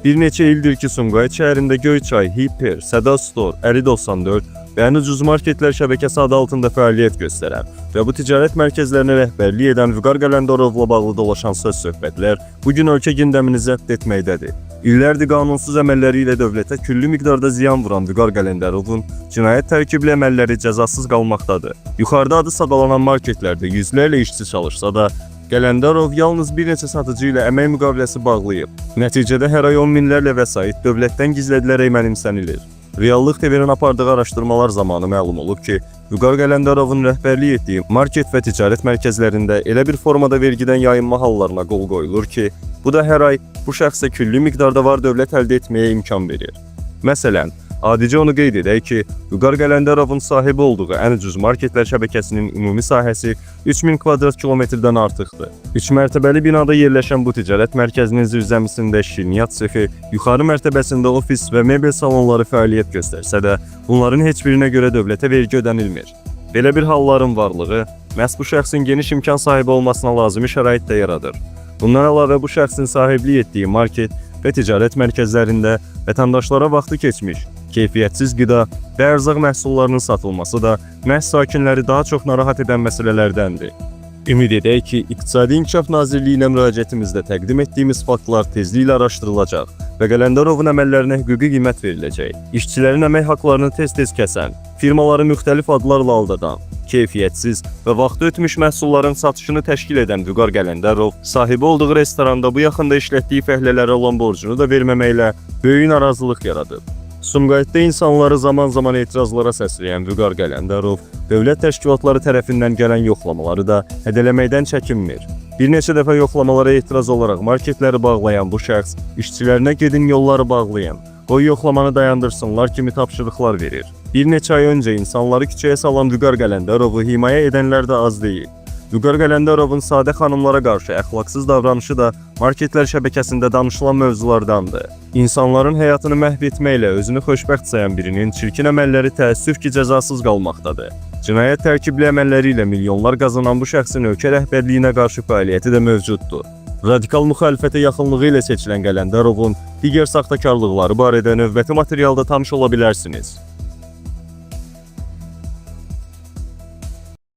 Bir neçə ildir ki, Sumqayıt şəhərində Göyçay, Hiper, Seda Store, Əli 94 və ən ucuz marketlər şəbəkəsi adı altında fəaliyyət göstərən və bu ticarət mərkəzlərinə rəhbərlik edən Vüqar Qələndərovla bağlı dolaşan söz-söhbətlər bugün ölkə gündəmini zəbt etməkdədir. İllərdir qanunsuz əməlləri ilə dövlətə küllü miqdarda ziyan vuran Vüqar Qələndərovun cinayət tərkibli əməlləri cəzasız qalmaqdadır. Yuxarıda adı sadalanan marketlərdə yüzlərlə işçi çalışsa da, Qələndərov yalnız bir neçə satıcı ilə əmək müqaviləsi bağlayıb. Nəticədə hər ay 10 minlərlə vəsait dövlətdən gizlədilərək mənimsənilir. Reallıq TV-nin apardığı araşdırmalar zamanı məlum olub ki, Vüqar Qələndərovun rəhbərlik etdiyi market və ticarət mərkəzlərində elə bir formada vergidən yayınma hallarına qol qoyulur ki, bu da hər ay bu şəxsə küllü miqdarda var dövlət əldə etməyə imkan verir. Məsələn, adicə onu qeyd edək ki, Vüqar Qələndərovun sahibi olduğu ən ucuz marketlər şəbəkəsinin ümumi sahəsi 3000 kvadrat kilometrdən artıqdır. 3 mərtəbəli binada yerləşən bu ticarət mərkəzinin zirzəmisində şirniyyat sexi, yuxarı mərtəbəsində ofis və mebel salonları fəaliyyət göstərsə də, bunların heç birinə görə dövlətə vergi ödənilmir. Belə bir halların varlığı məhz bu şəxsin geniş imkan sahibi olmasına lazımi şərait də yaradır. Bundan əlavə bu şəxsin sahiblik etdiyi market və ticarət mərkəzlərində vətəndaşlara vaxtı keçmiş, keyfiyyətsiz qida və ərzaq məhsullarının satılması da məhz sakinləri daha çox narahat edən məsələlərdəndir. Ümid edək ki, İqtisadi İnkişaf Nazirliyinə müraciətimizdə təqdim etdiyimiz faktlar tezliklə araşdırılacaq və Qələndərovun əməllərinə hüquqi qiymət veriləcək. İşçilərin əmək haqlarını tez-tez kəsən, firmaları müxtəlif adlarla aldadan, keyfiyyətsiz və vaxtı ötmüş məhsulların satışını təşkil edən Vüqar Qələndərov sahibi olduğu restoranda bu yaxında işlətdiyi fəhlələrə olan borcunu da verməməklə böyük narazılıq yaradıb. Sumqayıtda insanları zaman-zaman etirazlara səsləyən Vüqar Qələndərov dövlət təşkilatları tərəfindən gələn yoxlamaları da hədələməkdən çəkinmir. Bir neçə dəfə yoxlamalara etiraz olaraq marketləri bağlayan bu şəxs işçilərinə gedin yolları bağlayın, qoy yoxlamanı dayandırsınlar kimi tapşırıqlar verir. Bir neçə ay öncə insanları küçəyə salan Vüqar Qələndərovu himayə edənlər də az deyil. Vüqar Qələndərovun sadə xanımlara qarşı əxlaqsız davranışı da marketlər şəbəkəsində danışılan mövzulardandır. İnsanların həyatını məhv etməklə özünü xoşbəxt sayan birinin çirkin əməlləri təəssüf ki, cəzasız qalmaqdadır. Cinayət tərkibli əməlləri ilə milyonlar qazanan bu şəxsin ölkə rəhbərliyinə qarşı fəaliyyəti də mövcuddur. Radikal müxalifətə yaxınlığı ilə seçilən Qələndərovun digər saxtakarlıqları barədə növbəti materialda tanış ola bilərsiniz.